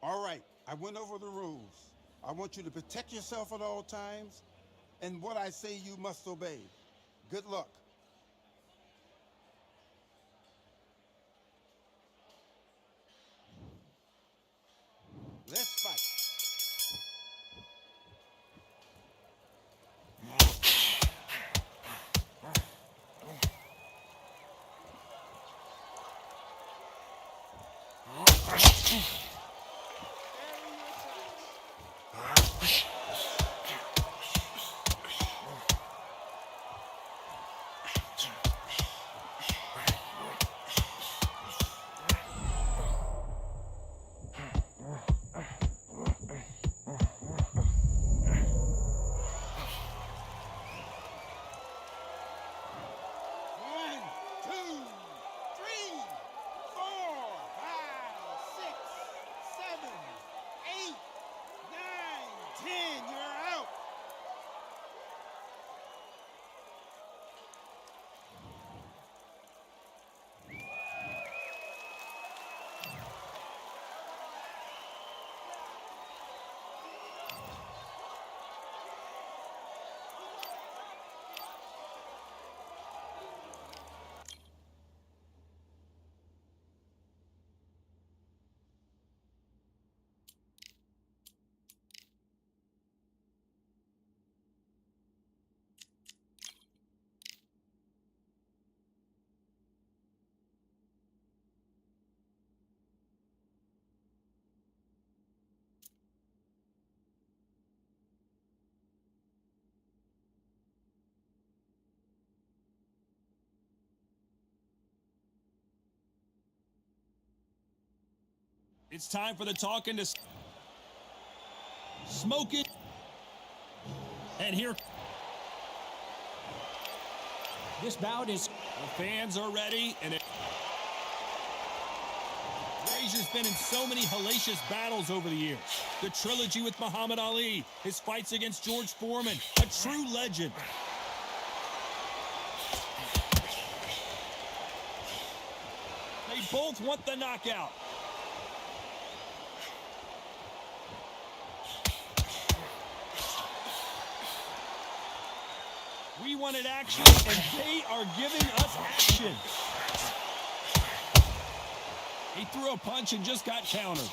All right, I went over the rules. I want you to protect yourself at all times, and what I say you must obey. Good luck. Let's fight. One, two, three, four, five, six, seven, eight, nine, 10. You're out. It's time for the talking to smoking. And here, This bout is the fans are ready, and Frazier's been in so many hellacious battles over the years. The trilogy with Muhammad Ali, his fights against George Foreman, a true legend. They both want the knockout. We wanted action, and they are giving us action. He threw a punch and just got countered.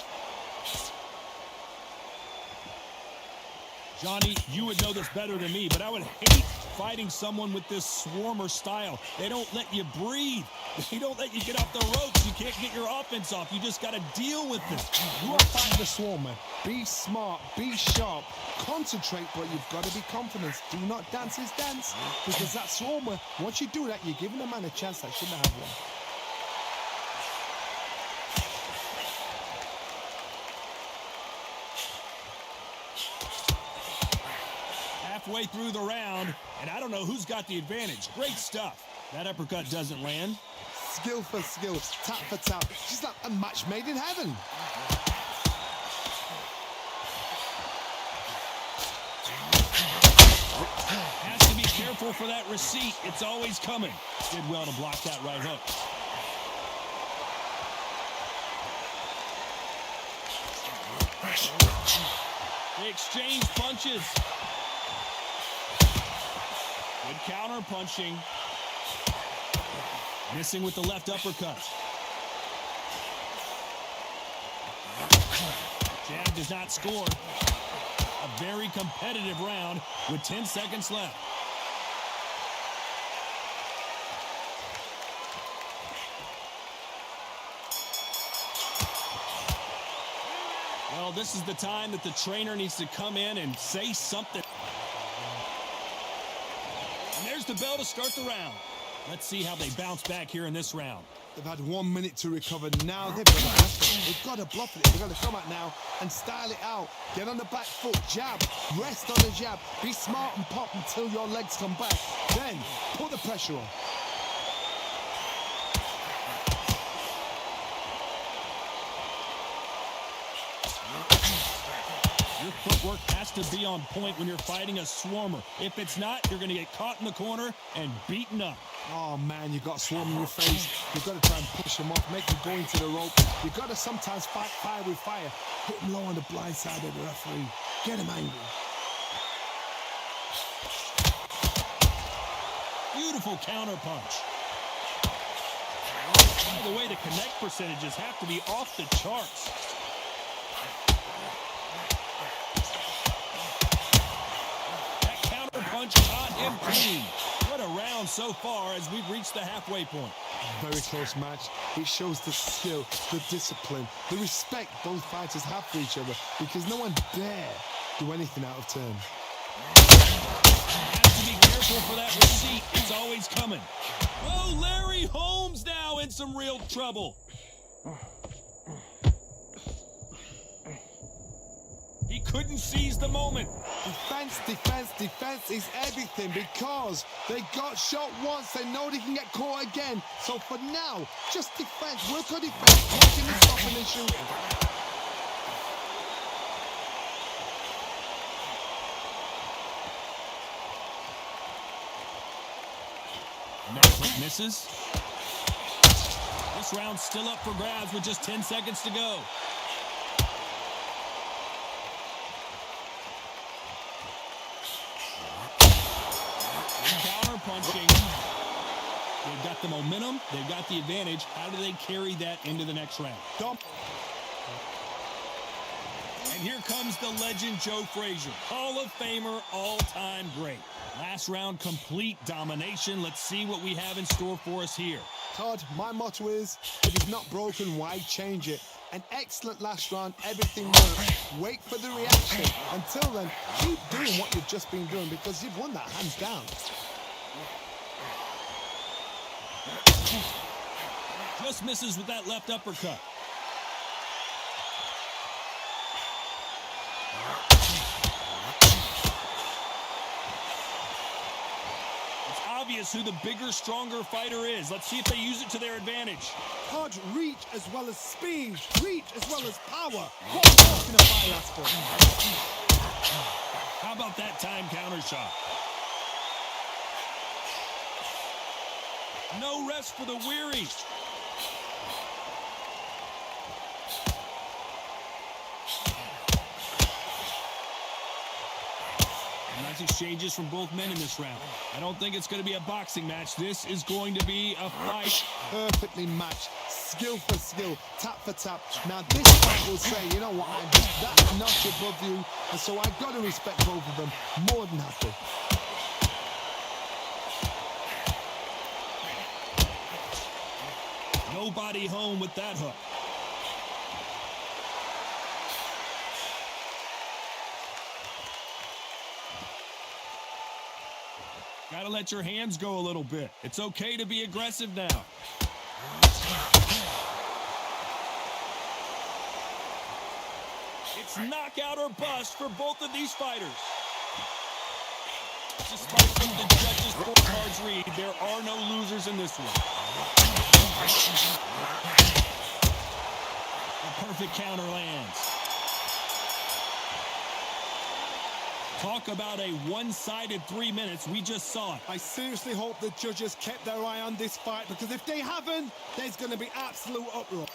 Johnny, you would know this better than me, but I would hate fighting someone with this swarmer style. They don't let you breathe. They don't let you get off the ropes. You can't get your offense off. You just got to deal with this. You are fighting the swarmer. Be smart, be sharp, concentrate, but you've got to be confident. Do not dance his dance, because that swarmer, once you do that, you're giving a man a chance that shouldn't have one. Halfway through the round, and I don't know who's got the advantage. Great stuff. That uppercut doesn't land. Skill for skill, tap for tap. She's like a match made in heaven. Has to be careful for that receipt. It's always coming. Did well to block that right hook. They exchange punches. Good counter punching. Missing with the left uppercut. Jab does not score. A very competitive round with 10 seconds left. Well, this is the time that the trainer needs to come in and say something. And there's the bell to start the round. Let's see how they bounce back here in this round. They've had 1 minute to recover. Now they've got to bluff it. They've got to bluff it. They've got to come out now and style it out. Get on the back foot, jab, rest on the jab. Be smart and pop until your legs come back. Then put the pressure on. Your footwork has to be on point when you're fighting a swarmer. If it's not, you're going to get caught in the corner and beaten up. Oh man, you got swarm in your face. You've got to try and push him off, make him go into the rope. You've got to sometimes fight fire with fire. Hit him low on the blind side of the referee. Get him angry. Beautiful counter punch. By the way, the connect percentages have to be off the charts. That counter punch caught him clean. What a round so far as we've reached the halfway point. Very close match. It shows the skill, the discipline, the respect both fighters have for each other, because no one dare do anything out of turn. Has to be careful for that receipt. It's always coming. Oh, Larry Holmes now in some real trouble. He couldn't seize the moment. Defense, defense, defense is everything, because they got shot once. They know they can get caught again. So for now, just defense. Work on defense. Watching the stopping and shooting. Next hook misses. This round's still up for grabs with just 10 seconds to go. Counter punching. They've got the momentum. They've got the advantage. How do they carry that into the next round? Dump. And here comes the legend Joe Frazier. Hall of Famer, all-time great. Last round, complete domination. Let's see what we have in store for us here. Todd, my motto is, if it's not broken, why change it? An excellent last round, everything works. Wait for the reaction. Until then, keep doing what you've just been doing, because you've won that hands down. Just misses with that left uppercut. It's obvious who the bigger, stronger fighter is. Let's see if they use it to their advantage. Todd, reach as well as speed, reach as well as power. What more can a fight ask for? How about that time counter shot? No rest for the weary. Nice exchanges from both men in this round. I don't think it's going to be a boxing match. This is going to be a fight. Perfectly matched, skill for skill, tap for tap. Now this fight will say, you know what, I'm just that notch above you, and so I've got to respect both of them more than happy. Nobody home with that hook. Gotta let your hands go a little bit. It's okay to be aggressive now. It's knockout or bust for both of these fighters. Despite what the judges' scorecards read, there are no losers in this one. A perfect counter lands. Talk about a one-sided 3 minutes. We just saw it. I seriously hope the judges kept their eye on this fight, because if they haven't, there's going to be absolute uproar.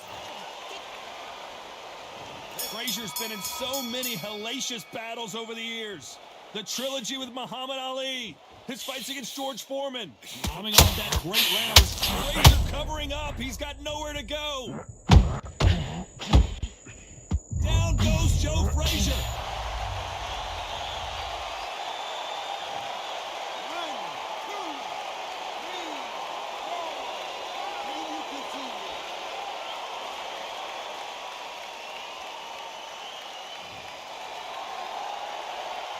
Frazier's been in so many hellacious battles over the years. The trilogy with Muhammad Ali, his fights against George Foreman. Coming off that great round, Frazier covering up. He's got nowhere to go. Down goes Joe Frazier.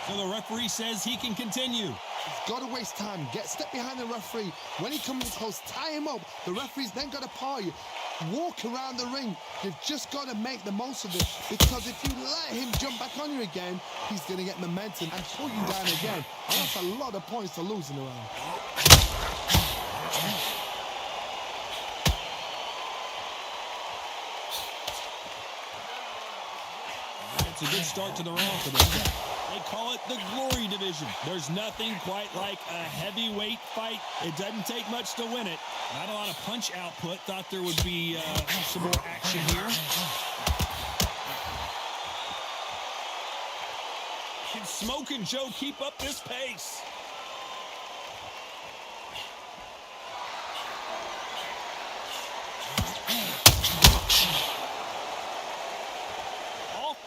So the referee says he can continue. He's got to waste time. Step behind the referee. When he comes close, tie him up. The referee's then got to paw you. Walk around the ring. You've just got to make the most of it, because if you let him jump back on you again, he's going to get momentum and pull you down again. And that's a lot of points to lose in the round. It's a good start to the round for this guy. They call it the glory division. There's nothing quite like a heavyweight fight. It doesn't take much to win it. Not a lot of punch output. Thought there would be some more action here. Can Smokin' Joe keep up this pace?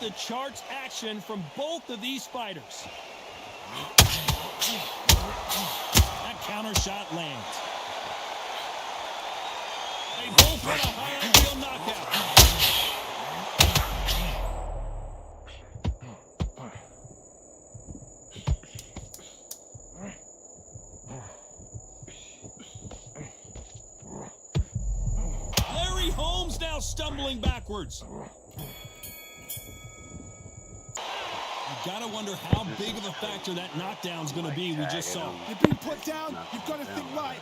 The charts action from both of these fighters. That counter shot lands. They both want a highlight reel knockout. Larry Holmes now stumbling backwards. Gotta wonder how big of a factor that knockdown's gonna be. We just saw. You've been put down. You've got to think right.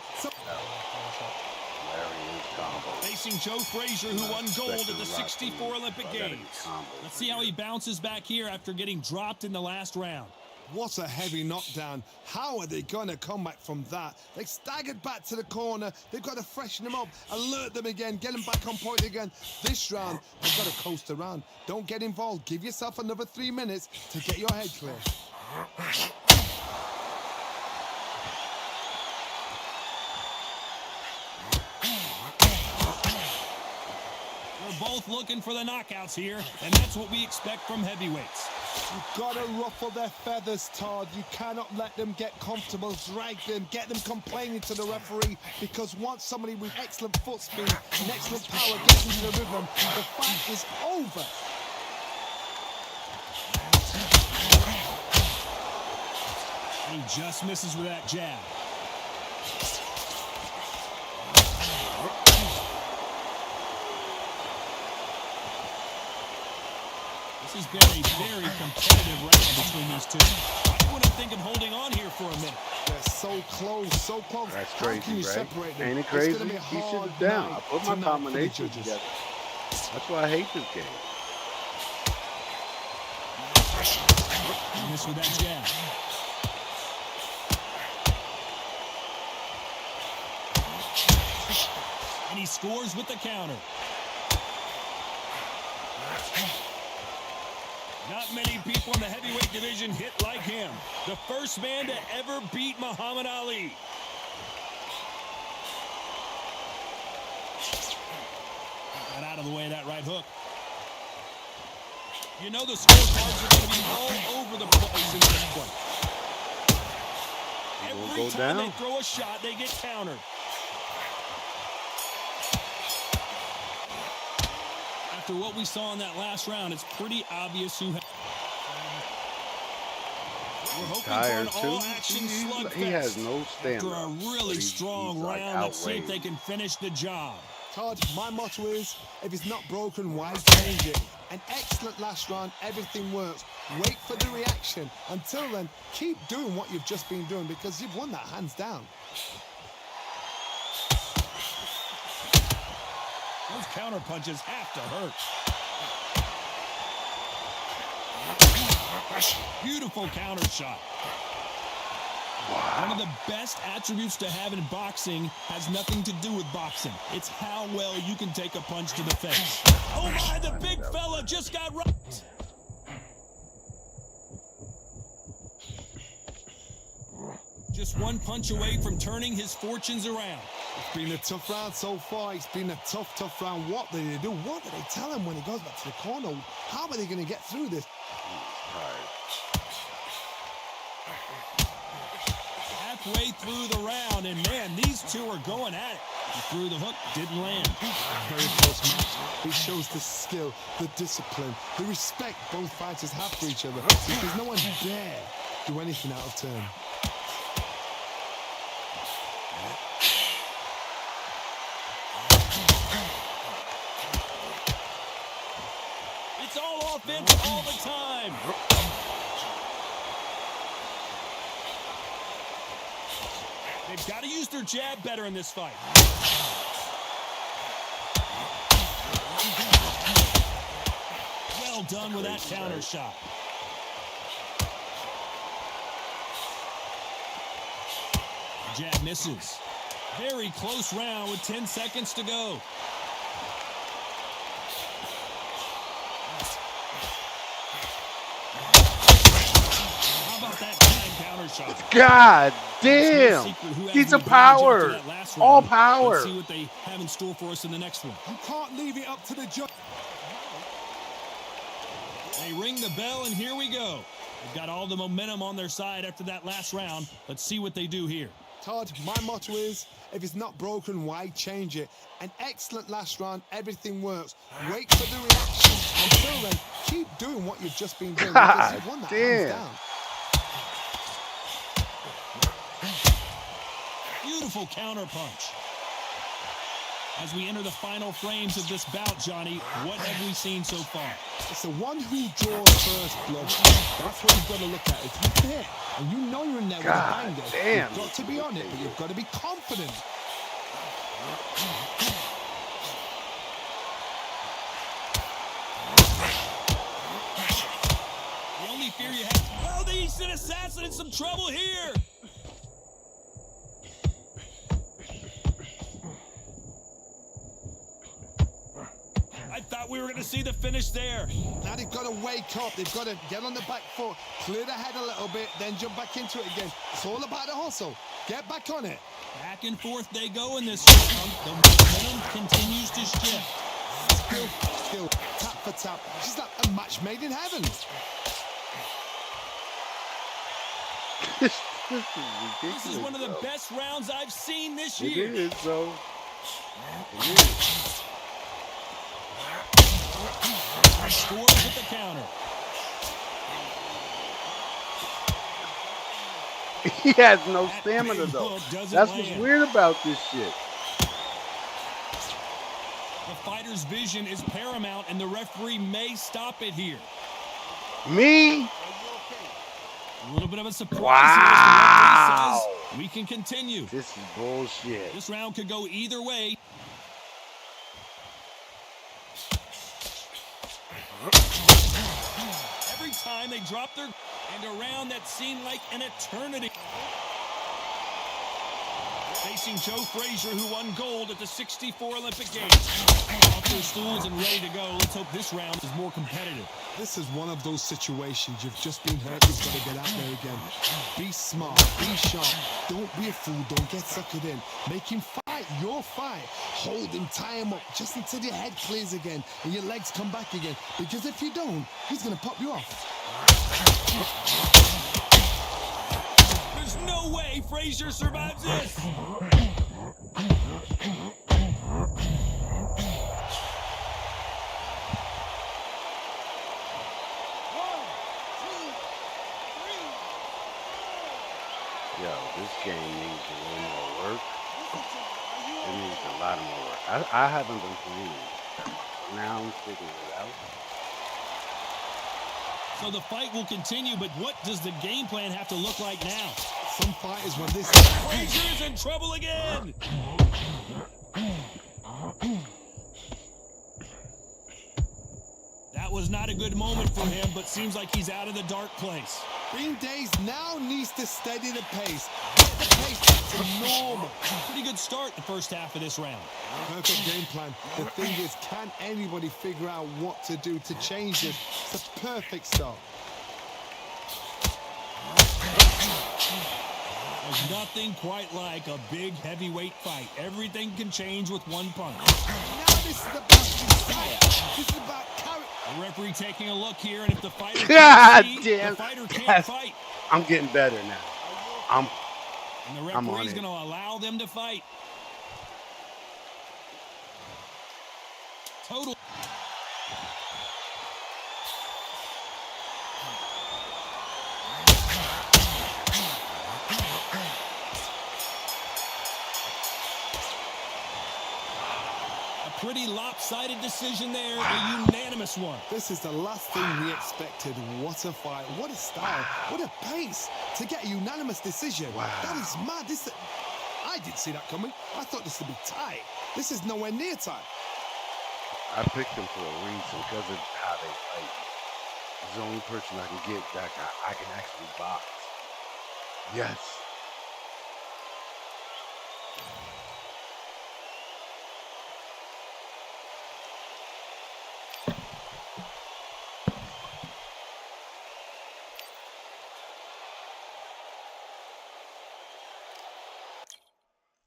Facing Joe Frazier, who won gold at the '64 Olympic Games. Let's see how he bounces back here after getting dropped in the last round. What a heavy knockdown. How are they going to come back from that? They staggered back to the corner. They've got to freshen them up, alert them again, get them back on point again. This round, they've got to coast around. Don't get involved. Give yourself another 3 minutes to get your head clear. We're both looking for the knockouts here, and that's what we expect from heavyweights. You've got to ruffle their feathers, Todd. You cannot let them get comfortable, drag them, get them complaining to the referee, because once somebody with excellent foot speed and excellent power gets into the rhythm, the fight is over. He just misses with that jab. This has been a very competitive round between these two. I wouldn't think of holding on here for a minute. They're so close, so close. That's How crazy, can you right? separate them? Ain't it It's crazy? gonna be a He should hard have down. I night put my tonight combination for the judges. together. That's why I hate this game. Miss with that jab. And he scores with the counter. Not many people in the heavyweight division hit like him. The first man to ever beat Muhammad Ali. Got out of the way of that right hook. You know the scorecards are going to be all over the place in this one. Every time they throw a shot, they get countered. After what we saw in that last round, it's pretty obvious who has. We're hoping for an all-action slugfest. He has no stamina. After a really strong round, let's see if they can finish the job. Todd, my motto is, if it's not broken, why change it? An excellent last round, everything works. Wait for the reaction. Until then, keep doing what you've just been doing because you've won that hands down. Those counter punches have to hurt. Beautiful counter shot. Wow. One of the best attributes to have in boxing has nothing to do with boxing. It's how well you can take a punch to the face. Oh my, the big fella just got rocked. Just one punch away from turning his fortunes around. It's been a tough round so far. It's been a tough round. What do they do? What do they tell him when he goes back to the corner? How are they going to get through this? Halfway through the round, and man, these two are going at it. He threw the hook, didn't land. Very close match. It shows the skill, the discipline, the respect both fighters have for each other. Because no one dare do anything out of turn. It's all offense all the time. They've got to use their jab better in this fight. Well done with that counter shot. Jab misses. Very close round with 10 seconds to go. How about that counter shot? God damn! He's a power. All power. Let's see what they have in store for us in the next one. You can't leave it up to the judge. They ring the bell, and here we go. They've got all the momentum on their side after that last round. Let's see what they do here. Todd, my motto is, if it's not broken, why change it? An excellent last round, everything works. Wait for the reaction. Until then, keep doing what you've just been doing because you've won that hands down. Beautiful counter punch. As we enter the final frames of this bout, Johnny, what have we seen so far? It's the one who draws first blood. That's what you've got to look at. If you're there and you know you're in there with a banger, you've got to be on it, but you've got to be confident. The only fear you have... Oh, the Eastern Assassin in some trouble here! I thought we were going to see the finish there. Now they've got to wake up. They've got to get on the back foot, clear the head a little bit, then jump back into it again. It's all about the hustle. Get back on it. Back and forth they go in this round. The momentum continues to shift. Skill, tap for tap. She's like a match made in heaven. This is ridiculous. This is one of the best rounds I've seen this year. It is, though. It is. Scores with the counter. He has no stamina, though. That's what's weird about this shit. The fighter's vision is paramount, and the referee may stop it here. Me? A little bit of a surprise. Wow. Here. Says we can continue. This is bullshit. This round could go either way. Every time they drop their... And a round that seemed like an eternity. Facing Joe Frazier, who won gold at the '64 Olympic Games. Off their stools and ready to go. Let's hope this round is more competitive. This is one of those situations. You've just been hurt. You've got to get out there again. Be smart. Be sharp. Don't be a fool. Don't get suckered in. Make him fight your fight. Hold him. Tie him up just until your head clears again and your legs come back again. Because if you don't, he's going to pop you off. There's no way Frazier survives this. Yo, this game needs a little more work. It needs a lot more work. I haven't been playing it. Now I'm figuring it out. So the fight will continue, but what does the game plan have to look like now? Some fighters, when this... Frazier is in trouble again! That was not a good moment for him, but seems like he's out of the dark place. Green Days now needs to steady the pace. Get the pace back to normal. Pretty good start the first half of this round. Perfect game plan. The thing is, can anybody figure out what to do to change this? It's a perfect start. There's nothing quite like a big heavyweight fight. Everything can change with one punch. Now this is about desire. This is about character. The referee taking a look here, and if the fighter God can't see, damn. the fighter can't fight. I'm getting better now. And the I'm on referee's it. going to allow them to fight. Total. Pretty lopsided decision there, a unanimous one. This is the last thing we expected. What a fight, what a style, what a pace to get a unanimous decision. Wow. That is mad. I didn't see that coming. I thought this would be tight. This is nowhere near tight. I picked them for a reason because of how they fight. He's the only person I can get that I can actually box. Yes.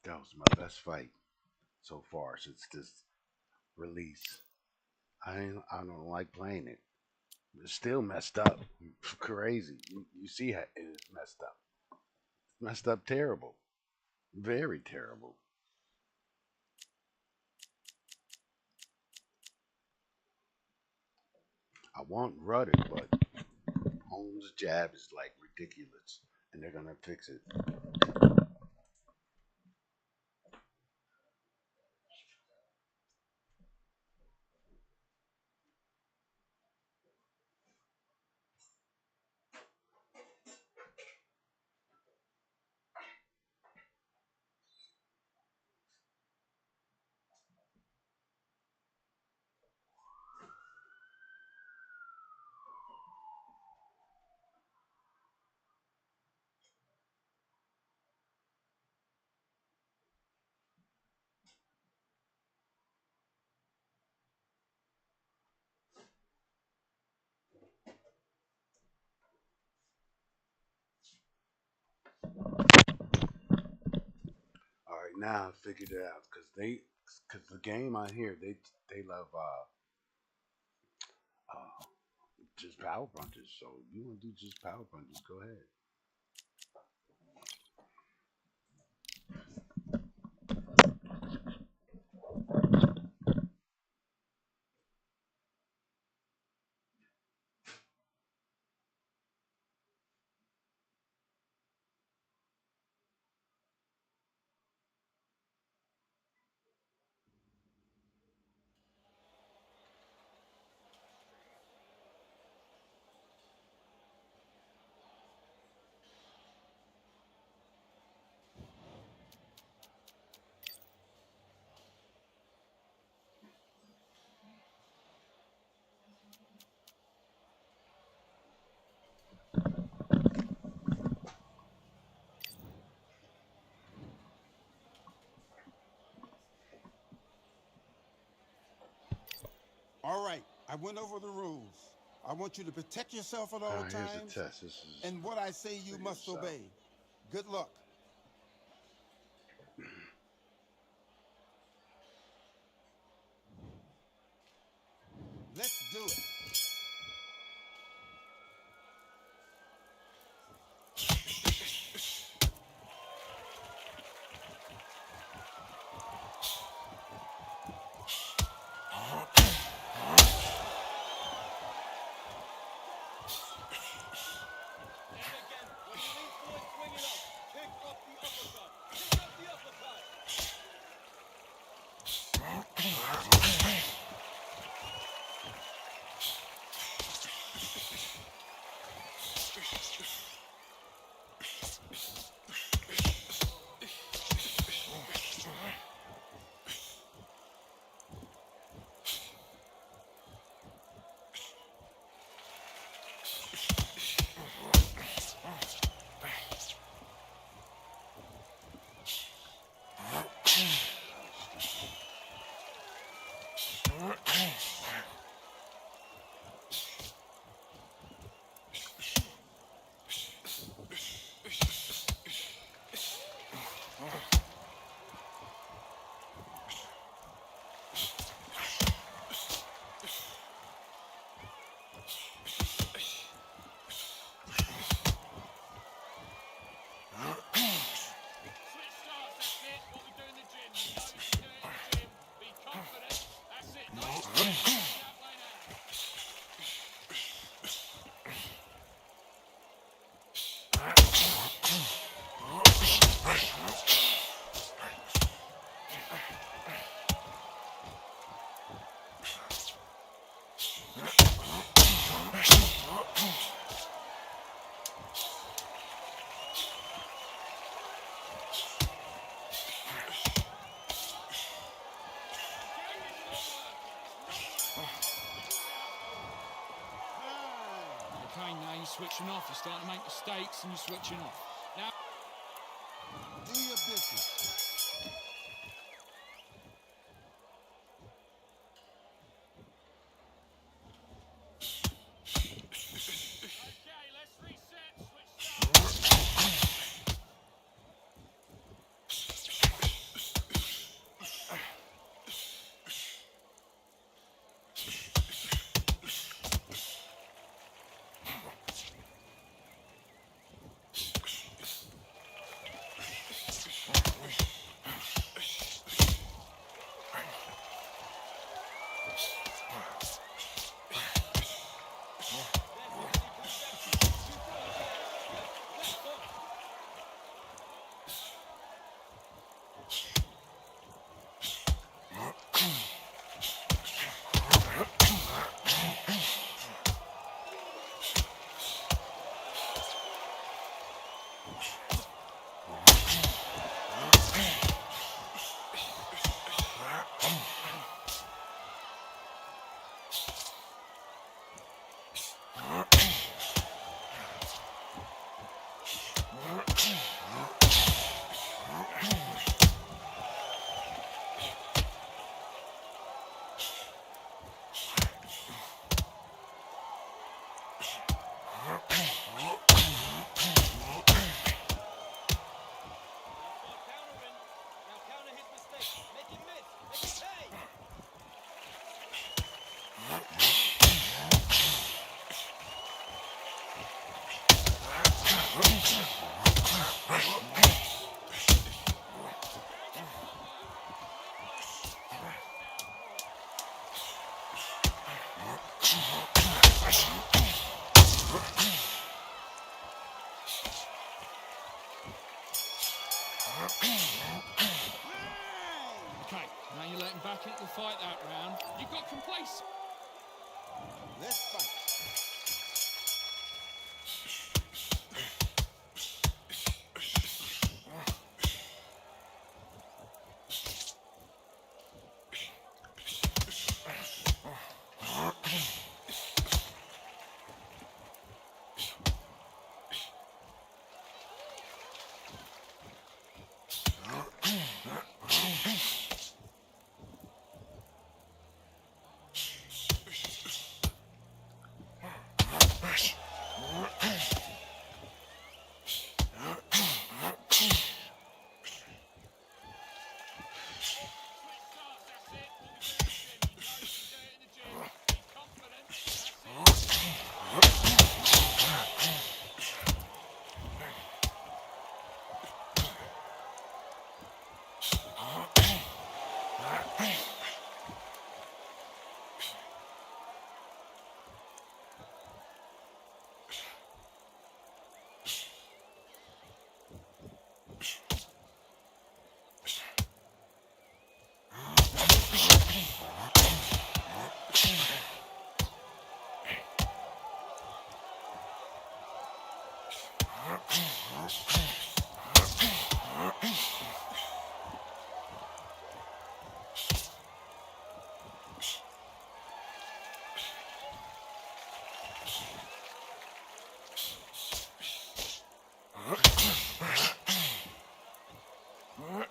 That was my best fight so far since this release. I don't like playing it. It's still messed up. Crazy. You see how it is messed up. Messed up terrible. Very terrible. I want Rudder, but Holmes' jab is like ridiculous. And they're gonna fix it. All right, now I figured it out because the game on here they love just power punches. So if you want to do just power punches, go ahead. All right, I went over the rules. I want you to protect yourself at all Here's the times. test. This is And what I say you for must yourself. obey. Good luck. Let's do it. Okay, now you're switching off. You're starting to make mistakes and you're switching off. Now, Do your business. okay, let's reset. Switch start. Okay, now you're letting back into the fight that round. You got complacent. Let's fight.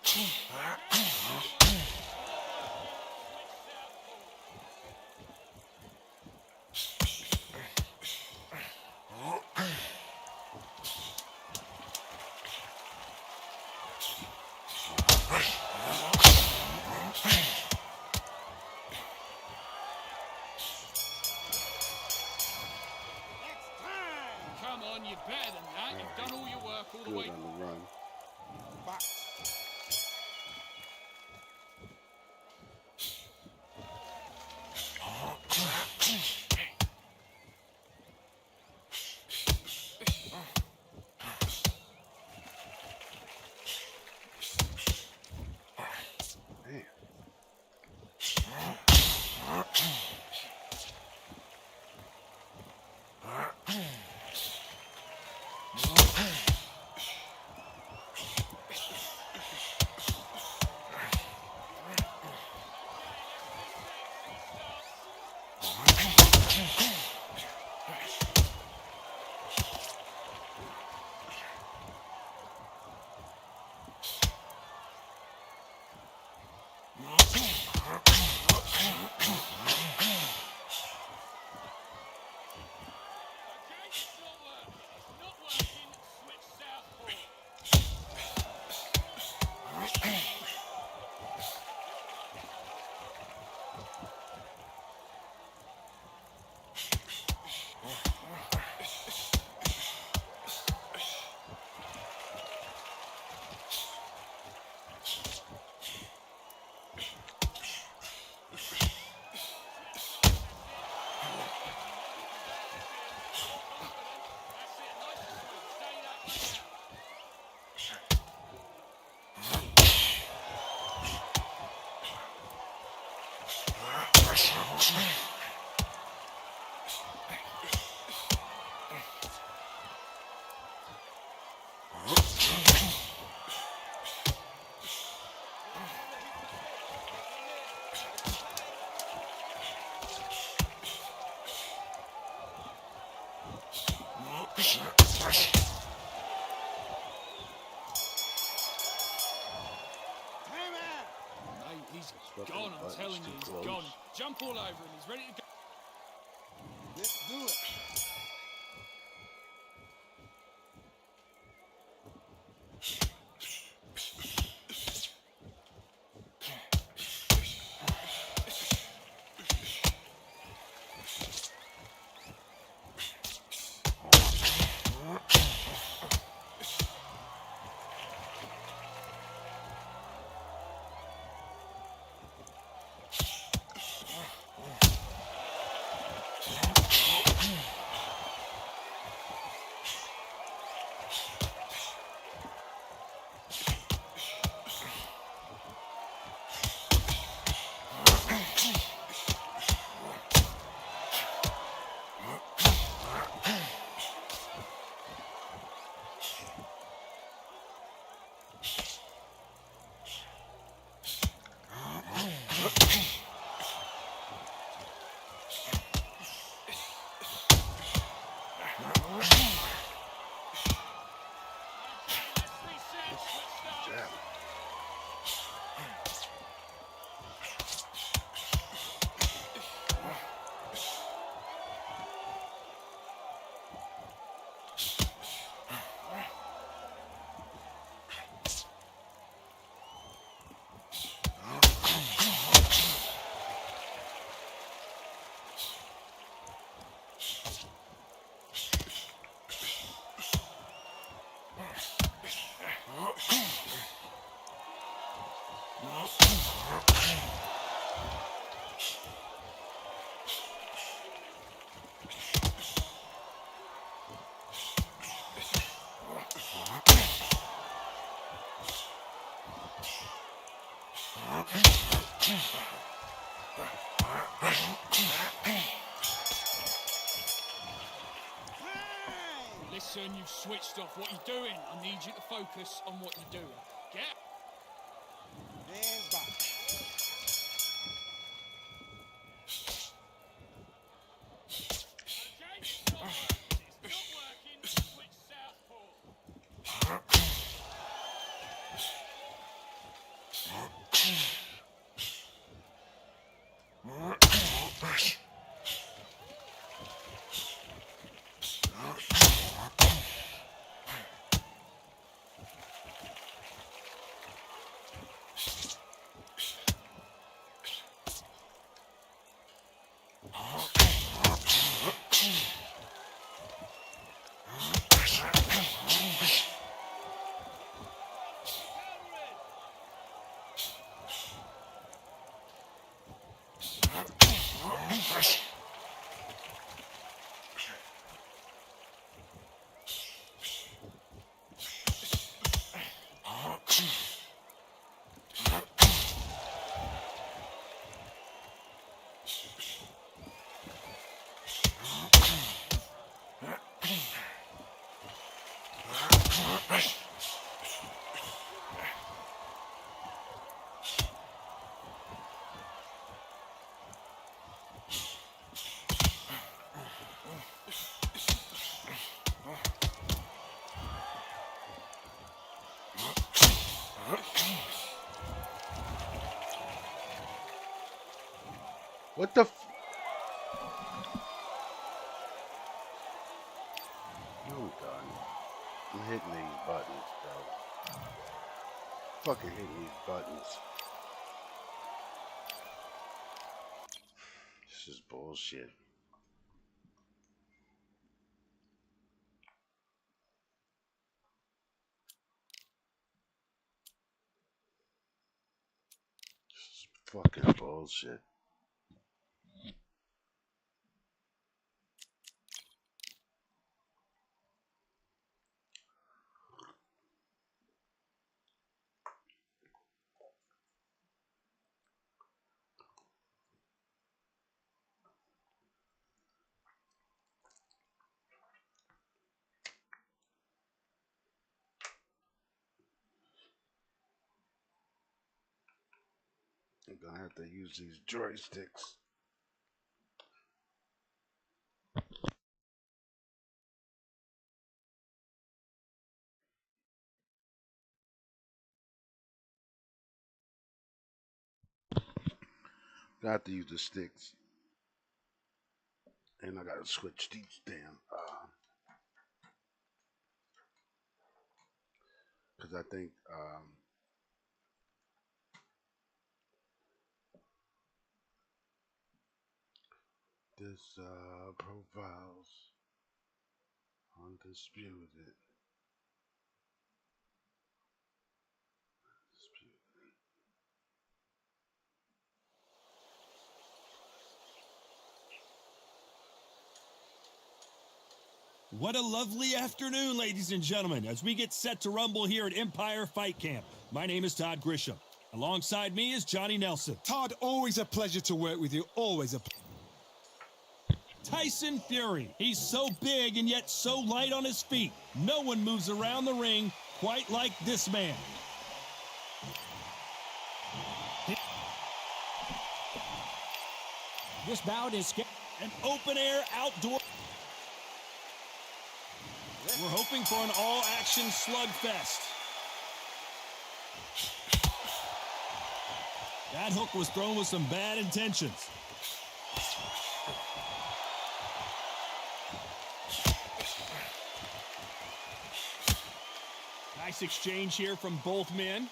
Come on, you're better than that. You've done all your work all the Good way. on the run. Box. Man. Mate, he's Swept gone, the I'm buttons telling too you, he's close. gone. Jump all over him, he's ready to go. Let's do it. Jab. Listen, you've switched off. What you're doing, I need you to focus on what you're doing. Get? And box. Okay, stop. It's not working. Switch southpaw. What the f... No, I'm done. I'm hitting these buttons, bro. Fucking hitting these buttons. This is bullshit. This is fucking bullshit. I'm gonna have to use these joysticks. I have to use the sticks. And I gotta switch these damn, because I think, this, profiles undisputed. What a lovely afternoon, ladies and gentlemen, as we get set to rumble here at Empire Fight Camp. My name is Todd Grisham. Alongside me is Johnny Nelson. Todd, always a pleasure to work with you. Always a Tyson Fury. He's so big and yet so light on his feet. No one moves around the ring quite like this man. This bout is an open-air outdoor. We're hoping for an all-action slugfest. That hook was thrown with some bad intentions. Nice exchange here from both men.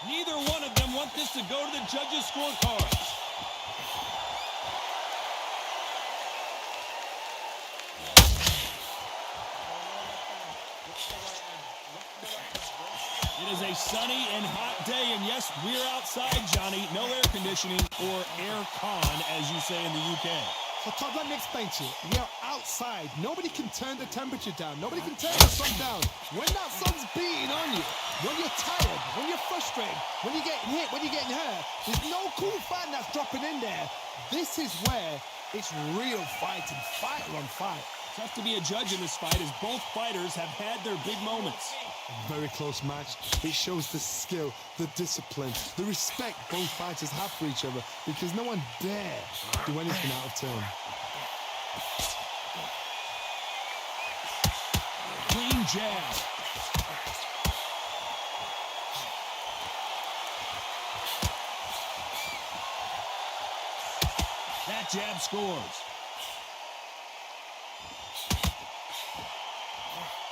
Neither one of them want this to go to the judges' scorecards. It is a sunny and hot day, and yes, we're outside, Johnny. No air conditioning or air con, as you say in the UK. So Todd, let me explain to you. We are outside. Nobody can turn the temperature down. Nobody can turn the sun down. When that sun's beating on you, when you're tired, when you're frustrated, when you're getting hit, when you're getting hurt, there's no cool fan that's dropping in there. This is where it's real fighting, fighter on fight. Tough to be a judge in this fight, as both fighters have had their big moments. Very close match. It shows the skill, the discipline, the respect both fighters have for each other, because no one dare do anything out of turn. Clean jab. jab scores.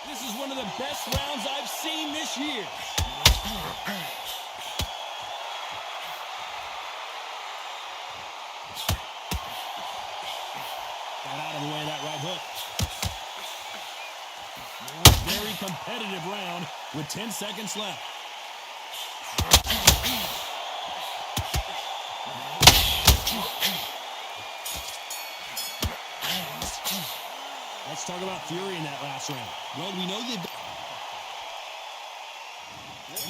This is one of the best rounds I've seen this year. Got out of the way of that right hook. Very competitive round with 10 seconds left. Let's talk about Fury in that last round. Well, we know and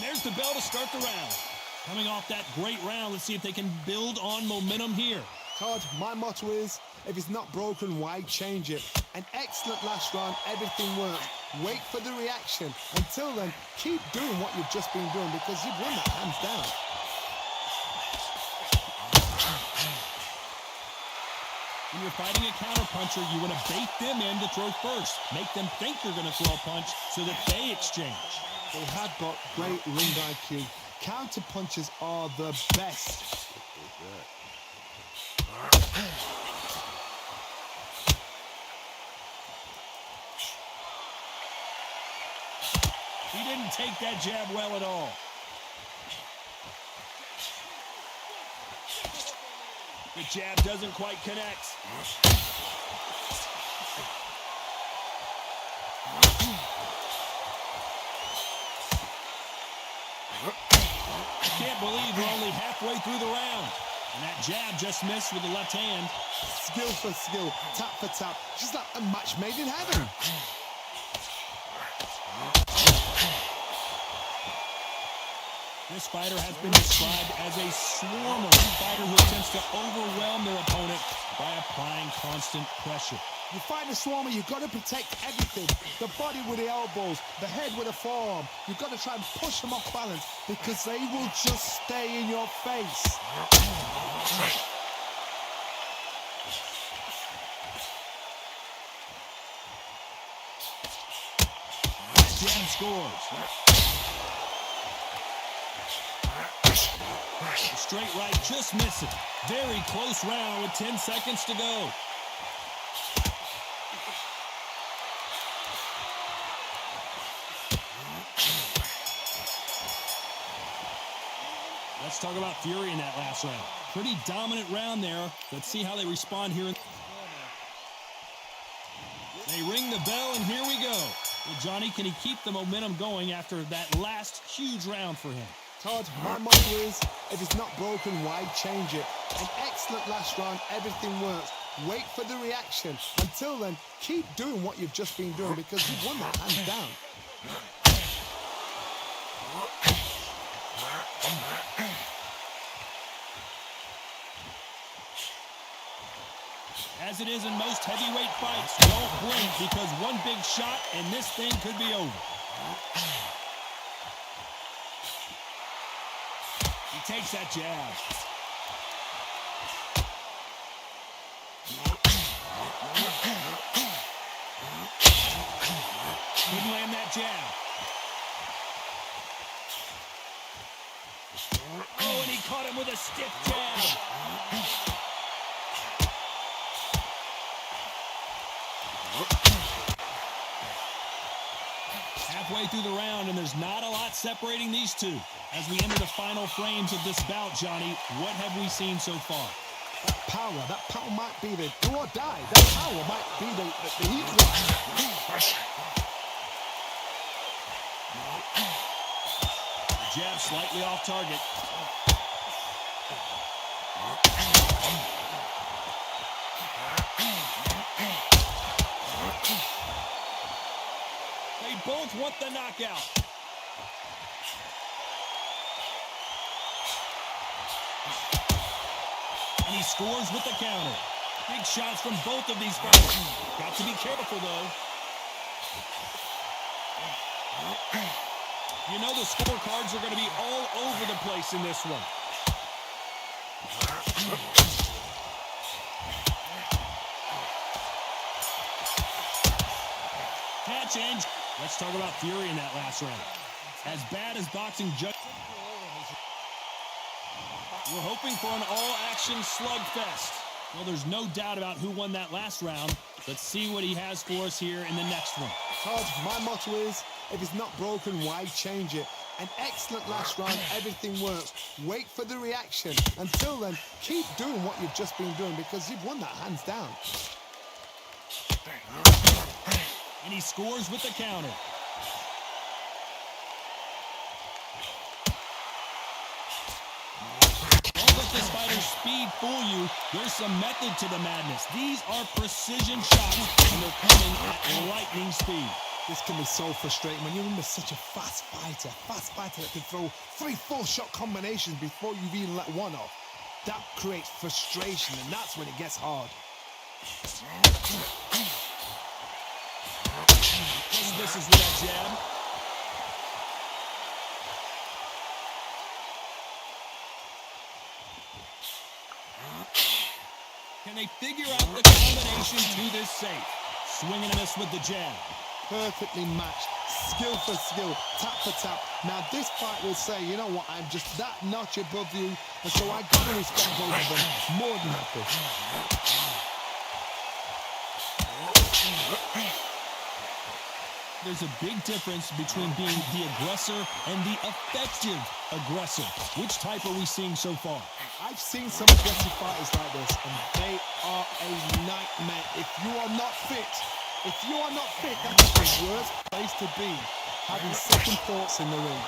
there's the bell to start the round. Coming off that great round, let's see if they can build on momentum here. Todd, my motto is, if it's not broken, why change it? An excellent last round, everything worked. Wait for the reaction. Until then, keep doing what you've just been doing because you've won that hands down. When you're fighting a counterpuncher, you want to bait them in to throw first. Make them think you're going to throw a punch so that they exchange. They have got great ring IQ. Counterpunchers are the best. He didn't take that jab well at all. The jab doesn't quite connect. I can't believe we're only halfway through the round. And that jab just missed with the left hand. Skill for skill, tap for tap. Just like a match made in heaven. This fighter has been described as a swarmer, a fighter who attempts to overwhelm their opponent by applying constant pressure. You fight a swarmer, you've got to protect everything. The body with the elbows, the head with a forearm. You've got to try and push them off balance because they will just stay in your face. Jab scores. A straight right just missing. Very close round with 10 seconds to go. Let's talk about Fury in that last round. Pretty dominant round there. Let's see how they respond here. They ring the bell, and here we go. Well, Johnny, can he keep the momentum going after that last huge round for him? Todd, my motto is, if it's not broken, why change it? An excellent last round, everything works. Wait for the reaction. Until then, keep doing what you've just been doing because you've won that hands down. As it is in most heavyweight fights, don't blink because one big shot and this thing could be over. He takes that jab. Couldn't land that jab. Oh, and he caught him with a stiff jab. Halfway through the round, and there's not a lot separating these two. As we enter the final frames of this bout, Johnny, what have we seen so far? That power might be the do or die. That power might be the equalizer. The jab slightly off target. They both want the knockout. And he scores with the counter. Big shots from both of these fighters. Got to be careful, though. You know the scorecards are going to be all over the place in this one. Can't change. Let's talk about Fury in that last round. As bad as boxing judge, we're hoping for an all-action slugfest. Well, there's no doubt about who won that last round. Let's see what he has for us here in the next one. Todd, my motto is, if it's not broken, why change it? An excellent last round, everything works. Wait for the reaction. Until then, keep doing what you've just been doing because you've won that hands down. And he scores with the counter. Don't let this fighter's speed fool you. There's some method to the madness. These are precision shots, and they're coming at lightning speed. This can be so frustrating when you're under such a fast fighter that can throw 3-4 shot combinations before you've even let one off. That creates frustration, and that's when it gets hard. This is with that jab. Can they figure out the combination to this safe? Swing and a miss with the jab. Perfectly matched, skill for skill, tap for tap. Now this fight will say, you know what, I'm just that notch above you, and so I gotta respect both of them more than happy. There's a big difference between being the aggressor and the effective aggressor. Which type are we seeing so far? I've seen some aggressive fighters like this, and they are a nightmare. If you are not fit, that's the worst place to be, having second thoughts in the ring.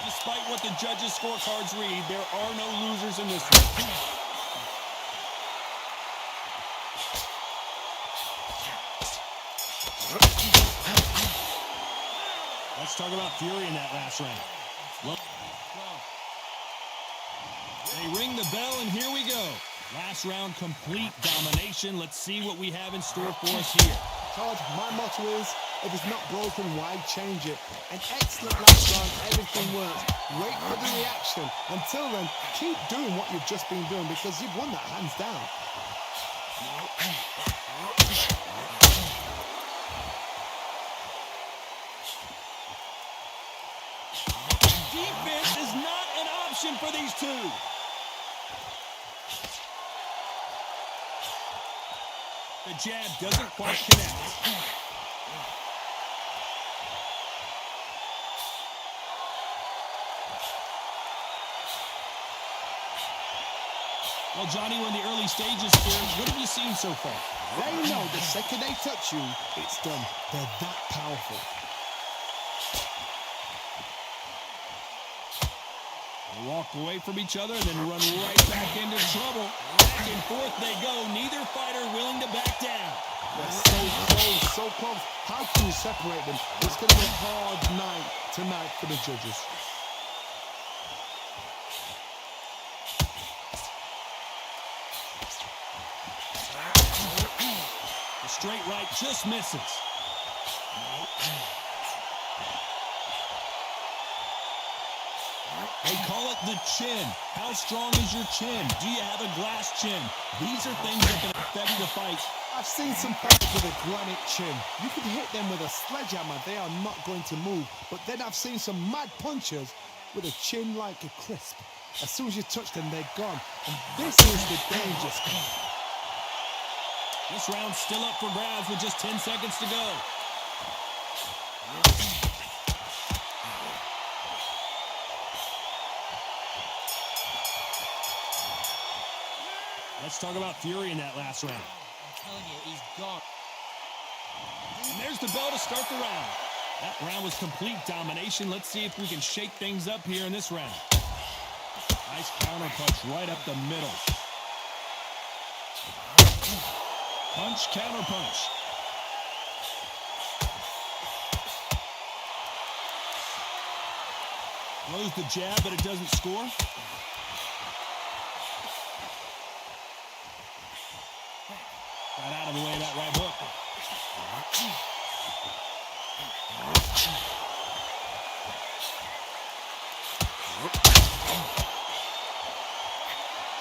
Despite what the judges' scorecards read, there are no losers in this one. Let's talk about fury in that last round. Well, they ring the bell, and here we go. Last round, complete domination. Let's see what we have in store for us here. Todd, my motto is, if it's not broken, why change it? An excellent last round, everything works. Wait for the reaction. Until then, keep doing what you've just been doing because you've won that hands down. Defense is not an option for these two. The jab doesn't quite connect. Well, Johnny, we're in the early stages here. What have you seen so far? They know the second they touch you, it's done. They're that powerful. They walk away from each other and then run right back into trouble. Back and forth they go. Neither fighter willing to back down. They're so close, so close. How can you separate them? It's going to be a hard night tonight for the judges. The straight right just misses. They call it the chin. How strong is your chin? Do you have a glass chin? These are things that can affect the fight. I've seen some fighters with a granite chin. You could hit them with a sledgehammer, they are not going to move. But then I've seen some mad punchers with a chin like a crisp. As soon as you touch them, they're gone. And this is the danger spot. This round's still up for grabs with just 10 seconds to go. Let's talk about fury in that last round. I'm telling you, he's gone. And there's the bell to start the round. That round was complete domination. Let's see if we can shake things up here in this round. Nice counter punch right up the middle. Punch, counter punch. Throws the jab, but it doesn't score. Got out of the way of that right hook.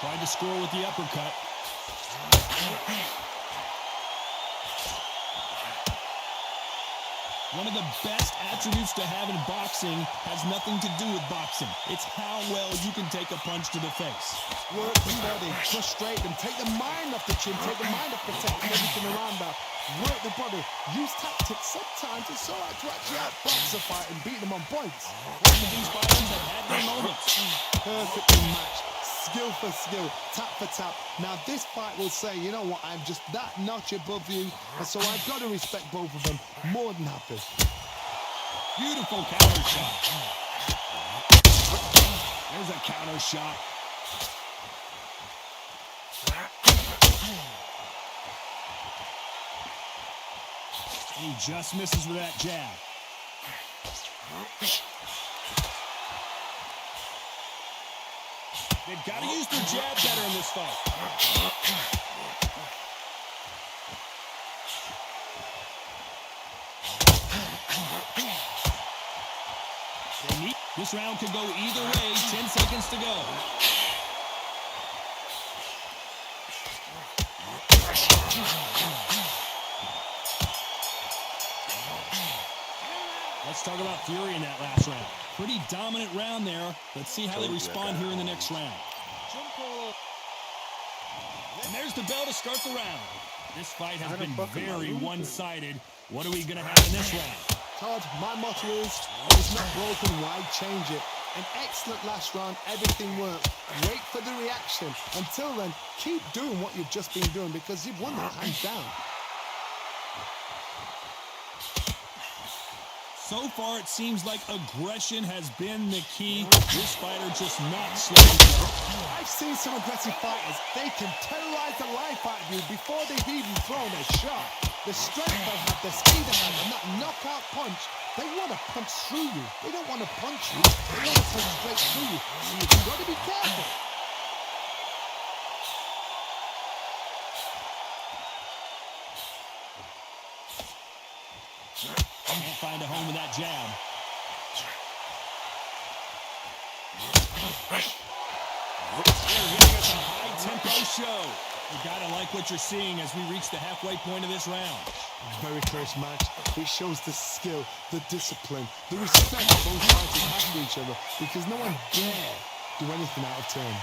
Tried to score with the uppercut. One of the best attributes to have in boxing has nothing to do with boxing. It's how well you can take a punch to the face. Work the body, frustrate them, take the mind off the chin, take the mind off protecting everything around that. Work the body, use tactics. Sometimes it's all right to actually outbox a fight and beat them on points. Both of these fighters have had their moments. Perfectly matched. Skill for skill, tap for tap. Now this fight will say, you know what, I'm just that notch above you, and so I've got to respect both of them. More than happy. Beautiful counter shot. There's a counter shot. And he just misses with that jab. They've got to use their jab better in this fight. This round could go either way. 10 seconds to go. Let's talk about Fury in that last round. Pretty dominant round there. Let's see how they respond here in the next round. And there's the bell to start the round. This fight has been very one-sided. What are we going to have in this round? Todd, my motto is, if it's not broken, why change it? An excellent last round, everything worked. Wait for the reaction. Until then, keep doing what you've just been doing because you've won that hands down. So far, it seems like aggression has been the key. This fighter just not slowing down. I've seen some aggressive fighters. They can terrorize the life out of you before they've even thrown a shot. The strength they have, the speed they have, and that knockout punch, they want to punch through you. They don't want to punch you. They want to punch straight through you. So you've got to be careful. Can't find a home with that jab. They're giving us a high-tempo show. You gotta like what you're seeing as we reach the halfway point of this round. Very close match. It shows the skill, the discipline, the respect both fighters have for each other because no one dare do anything out of turn.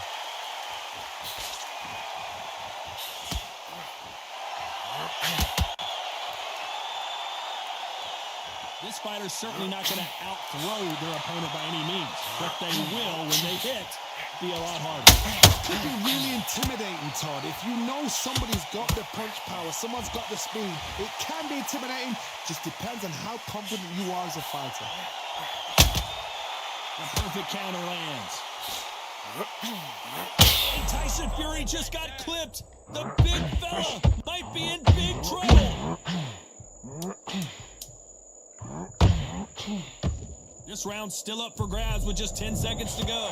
This fighter's certainly not going to out-throw their opponent by any means, but they will, when they hit, be a lot harder. It could be really intimidating, Todd. If you know somebody's got the punch power, someone's got the speed, it can be intimidating. Just depends on how confident you are as a fighter. The perfect counter lands. And Tyson Fury just got clipped. The big fella might be in big trouble. This round's still up for grabs with just 10 seconds to go.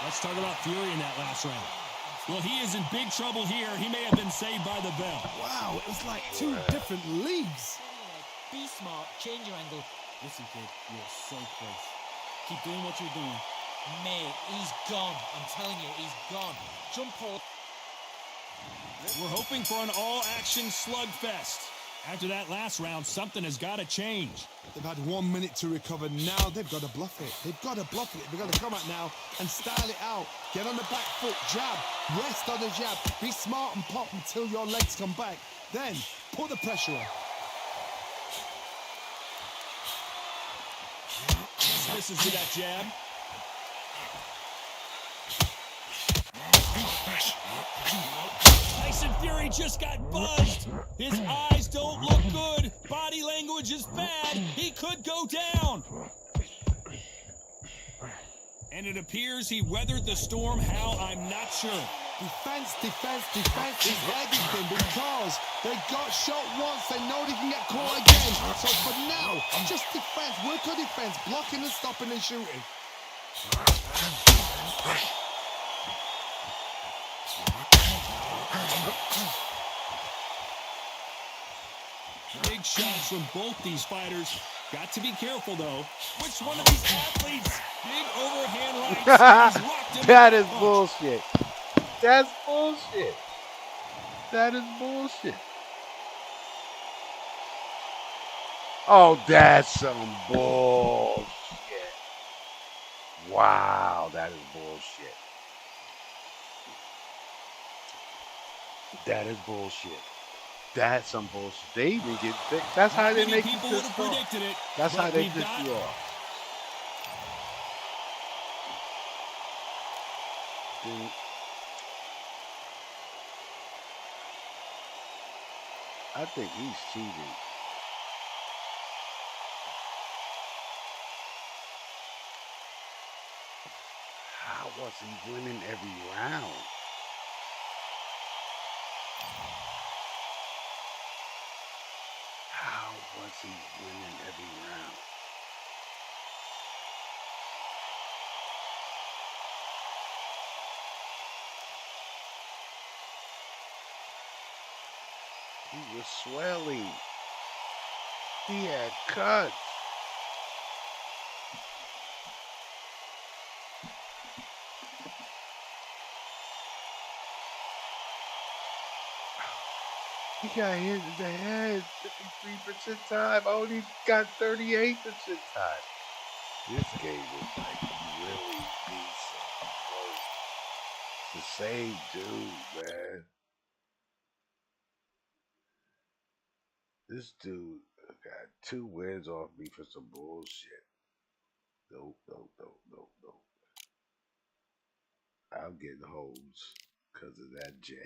Let's talk about Fury in that last round. Well, he is in big trouble here. He may have been saved by the bell. Wow, it was like two different leagues. Be smart, change your angle. Listen, kid, you're so close. Keep doing what you're doing. Mate, he's gone. I'm telling you, he's gone. Jump hold. We're hoping for an all-action slugfest. After that last round, something has got to change. They've had 1 minute to recover. Now they've got to bluff it. They've got to bluff it. They've got to come out now and style it out. Get on the back foot, jab, rest on the jab. Be smart and pop until your legs come back. Then put the pressure on. Misses with that jab. Tyson Fury just got buzzed. His eyes don't look good. Body language is bad. He could go down. And it appears he weathered the storm. How, I'm not sure. Defense, defense, defense is everything because they got shot once. They know they can get caught again. So for now, just defense. Work on defense. Blocking and stopping and shooting. Big shots from both these fighters. Got to be careful, though. Which one of these athletes? Big overhand right. That is bullshit. That's bullshit. That is bullshit. Oh, that's some bullshit. Wow, that is bullshit. That is bullshit. That's some bullshit. They even get thick. That's how they Many make you people would pissed have off. predicted it. That's but how they we've piss got you off. Then I think he's cheating. How was he winning every round? How was he winning every round? He was swelling. He had cuts. He got hit in the head 53% time. Only got 38% time. This game was like really decent. It's the same dude, man. This dude got 2 wins off me for some bullshit. Nope, nope, nope, nope, nope. I'm getting Holmes because of that jab.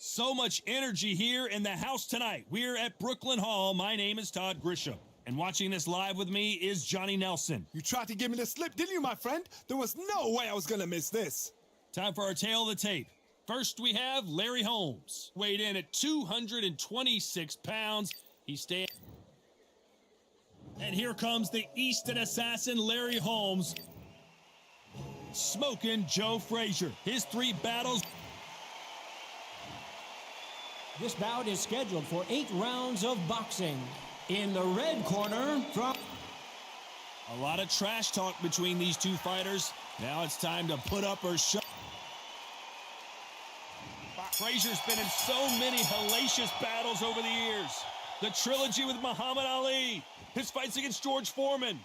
So much energy here in the house tonight. We're at Brooklyn Hall. My name is Todd Grisham. And watching this live with me is Johnny Nelson. You tried to give me the slip, didn't you, my friend? There was no way I was going to miss this. Time for our tail of the tape. First, we have Larry Holmes. Weighed in at 226 pounds. He stands. And here comes the Easton assassin, Larry Holmes, smoking Joe Frazier. His 3 battles. This bout is scheduled for 8 rounds of boxing. In the red corner, from A lot of trash talk between these two fighters. Now it's time to put up or shut. Frazier's been in so many hellacious battles over the years. The trilogy with Muhammad Ali. His fights against George Foreman.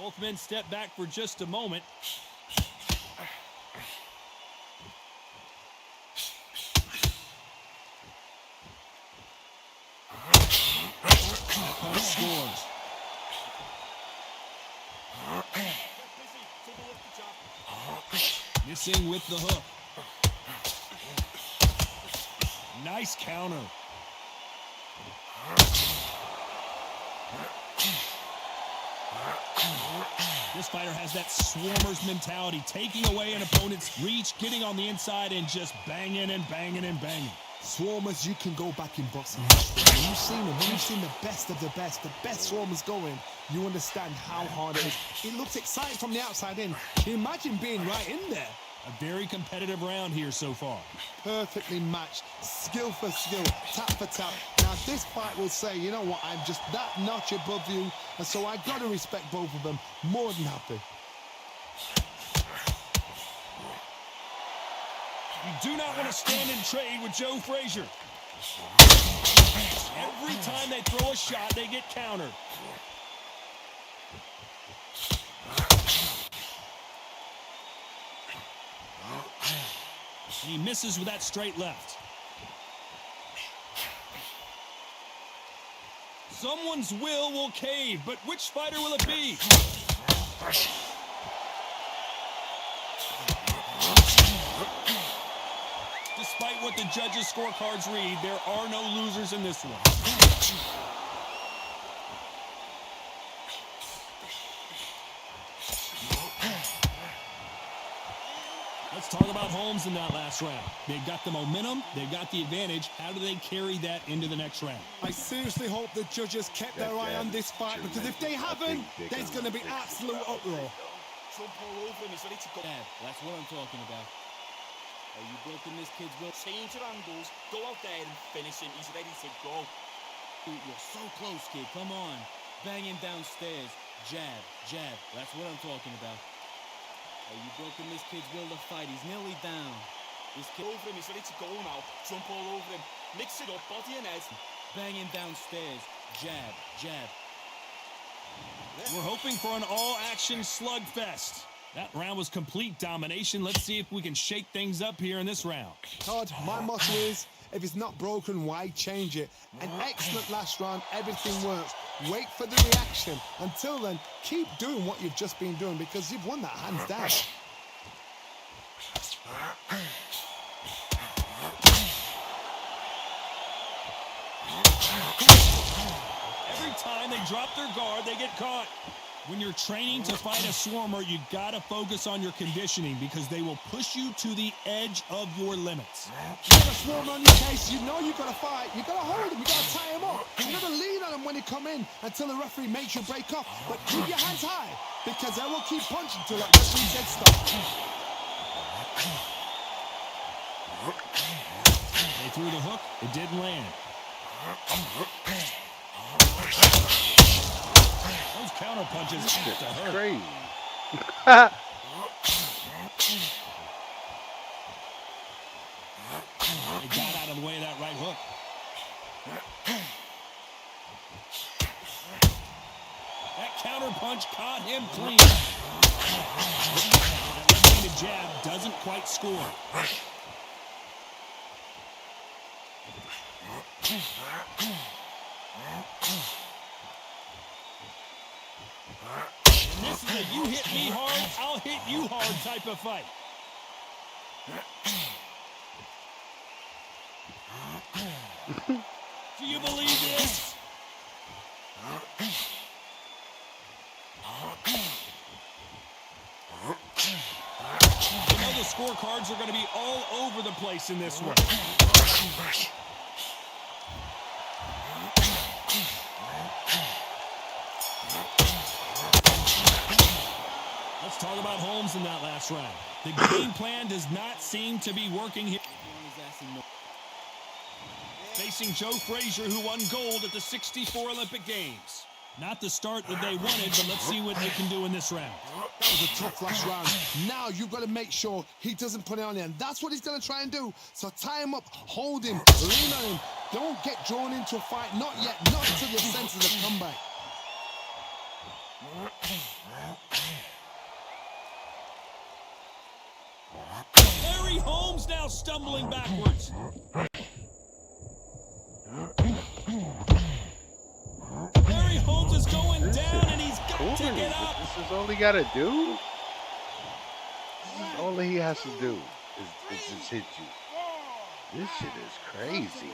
Both men step back for just a moment. Punch scores. Missing with the hook. Nice counter. This fighter has that swarmer's mentality, taking away an opponent's reach, getting on the inside, and just banging and banging and banging. Swarmers, you can go back in boxing history. When you've seen them, when you've seen the best of the best swarmers going, you understand how hard it is. It looks exciting from the outside in. Imagine being right in there. A very competitive round here so far. Perfectly matched, skill for skill, tap for tap. Now this fight will say, you know what, I'm just that notch above you, and so I got to respect both of them. More than happy. You do not want to stand and trade with Joe Frazier. Every time they throw a shot, they get countered. He misses with that straight left. Someone's will cave, but which fighter will it be? Despite what the judges' scorecards read, there are no losers in this one. Let's talk about Holmes in that last round. They've got the momentum, they've got the advantage. How do they carry that into the next round? I seriously hope the judges kept their eye on this fight, because if they haven't, there's going to be absolute uproar. Trump all over him, he's ready to go. Yeah, that's what I'm talking about. Are you broken this kid's will? Change your angles, go out there and finish him. He's ready to go. You're so close, kid. Come on. Banging downstairs. Jab, jab. That's what I'm talking about. Are you broken this kid's will to fight? He's nearly down. This kid over him, he's ready to go now. Jump all over him. Mix it up, body and head. Banging downstairs. Jab, jab. We're hoping for an all-action slugfest. That round was complete domination. Let's see if we can shake things up here in this round. Todd, my motto is, if it's not broken, why change it? An excellent last round, everything works. Wait for the reaction. Until then, keep doing what you've just been doing, because you've won that hands down. Every time they drop their guard, they get caught. When you're training to fight a swarmer, you gotta focus on your conditioning, because they will push you to the edge of your limits. You got a swarmer on your case, you know you gotta fight. You gotta hold him, you gotta tie him up. You gotta lean on him when he come in until the referee makes you break off. But keep your hands high, because they will keep punching till that referee says stop. They threw the hook, it didn't land. Those counter punches have to hurt. Crazy. They got out of the way of that right hook. That counter punch caught him clean. That left-handed jab doesn't quite score. And this is a you hit me hard, I'll hit you hard type of fight. Do you believe this? You know the scorecards are going to be all over the place in this one. Let's talk about Holmes in that last round. The game plan does not seem to be working here. Facing Joe Frazier, who won gold at the '64 Olympic Games. Not the start that they wanted, but let's see what they can do in this round. That was a tough last round. Now you've got to make sure he doesn't put it on you, and that's what he's going to try and do. So tie him up, hold him, lean on him. Don't get drawn into a fight. Not yet. Not until your senses have come back. Larry Holmes now stumbling backwards. Larry Holmes is going down, and he's got to get up. This is all he got to do? All he has to do is just hit you. This shit is crazy.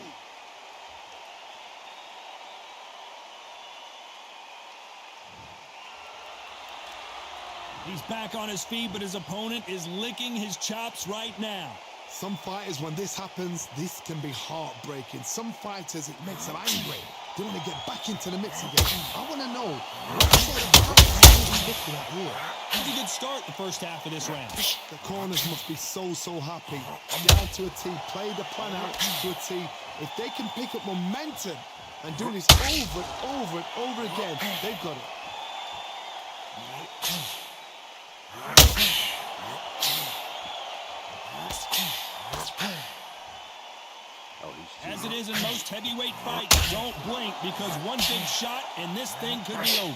He's back on his feet, but his opponent is licking his chops right now. Some fighters, when this happens, this can be heartbreaking. Some fighters, it makes them angry. They want to get back into the mix again. I want to know, what sort of fight are we looking at here? Pretty good start the first half of this round. The corners must be so happy. Down to a T, play the plan out to a T. If they can pick up momentum and do this over and over and over again, they've got it. As it is is in most heavyweight fights. Don't blink, because one big shot and this thing could be over.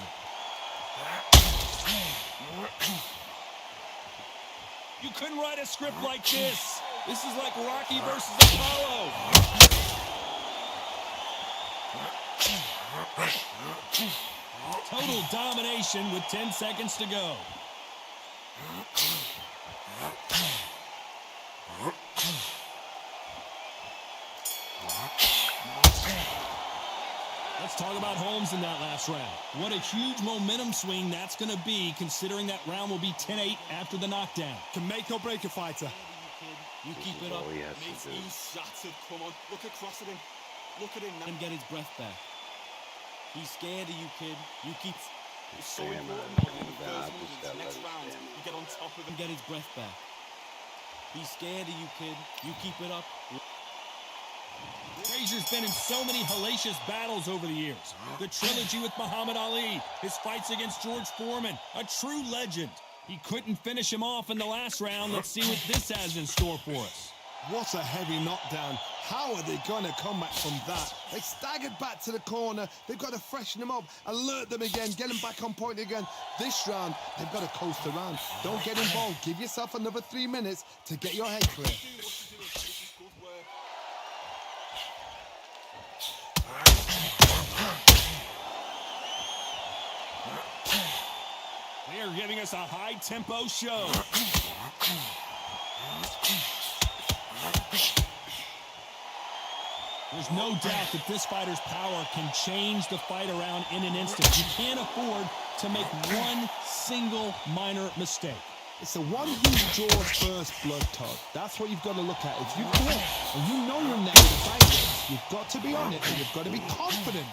You couldn't write a script like this. This is like Rocky versus Apollo. Total domination with 10 seconds to go. Let's talk about Holmes in that last round. What a huge momentum swing that's going to be, considering that round will be 10-8 after the knockdown. Can make or break a fighter. You keep it up. Oh, yes, Mate, he's shattered. Come on, look across at him. Look at him now. Let him get his breath back. He's scared of you, kid. You keep... It's so Damn, important man. that in the first movement, next round, you get on top of him. get his breath back. He's scared of you, kid. You keep it up. Frazier's been in so many hellacious battles over the years. The trilogy with Muhammad Ali, his fights against George Foreman, a true legend. He couldn't finish him off in the last round. Let's see what this has in store for us. What a heavy knockdown. How are they going to come back from that? They staggered back to the corner. They've got to freshen them up, alert them again, get them back on point again. This round, they've got to coast around. Don't get involved. Give yourself another 3 minutes to get your head clear. They are giving us a high-tempo show. There's no doubt that this fighter's power can change the fight around in an instant. You can't afford to make one single minor mistake. It's the one who draws first blood, Todd. That's what you've got to look at. If you quit and you know you're next to fight this, you've got to be on it and you've got to be confident.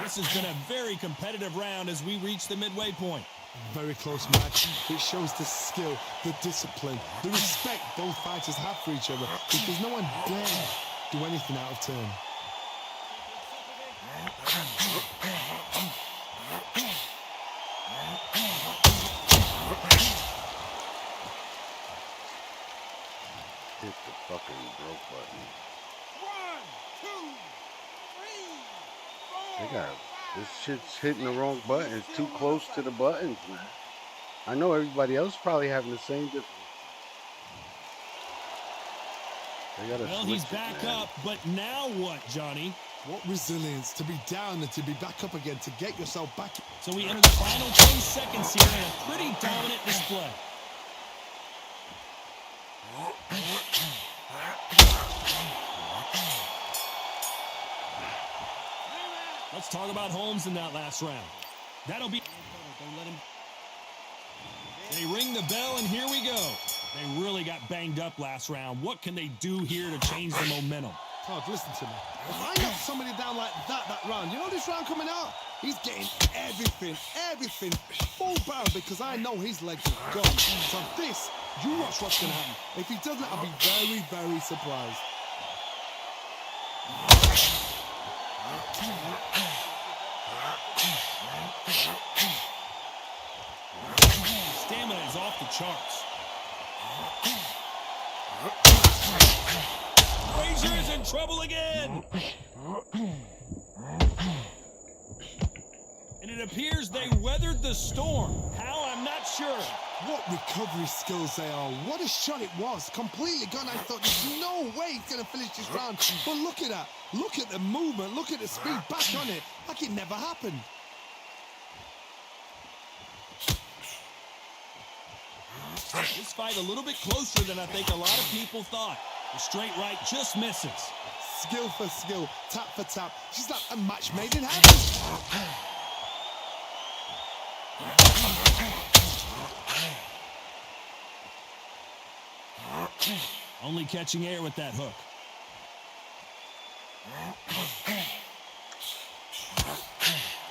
This has been a very competitive round as we reach the midway point. Very close match. It shows the skill, the discipline, the respect both fighters have for each other, because no one dare do anything out of turn. Hit the fucking broke button. 1, 2, 3, 4. They got this shit's hitting the wrong button. It's too close to the buttons, man. I know everybody else probably having the same difficulty. They gotta Well, switch he's it, back man. up, but now what, Johnny? What resilience to be down and to be back up again, to get yourself back. So we enter the final 20 seconds here in a pretty dominant display. Let's talk about Holmes in that last round. That'll be... Don't let him... They ring the bell, and here we go. They really got banged up last round. What can they do here to change the momentum? Todd, listen to me. If I knock somebody down like that round, you know this round coming out? He's getting everything, full barrel, because I know his legs are gone. So this, you watch what's going to happen. If he doesn't, I'll be very, very surprised. Stamina is off the charts. Frazier is in trouble again. And it appears they weathered the storm. How? I'm not sure. What recovery skills they are. What a shot it was. Completely gone. I thought there's no way he's going to finish this round. But look at that. Look at the movement. Look at the speed. Back on it. Like it never happened. This fight a little bit closer than I think a lot of people thought. The straight right just misses. Skill for skill. Tap for tap. She's like a match made in heaven. Only catching air with that hook.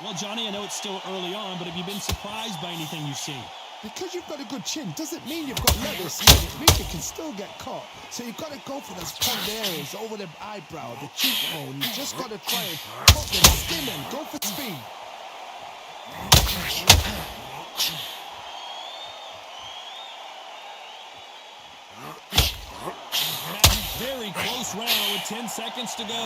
Well, Johnny, I know it's still early on, but have you been surprised by anything you see? Because you've got a good chin doesn't mean you've got level skin. It means you can still get caught. So you've got to go for those pumped areas over the eyebrow, the cheekbone. You just got to try and cut the skin and go for speed. very close round with 10 seconds to go.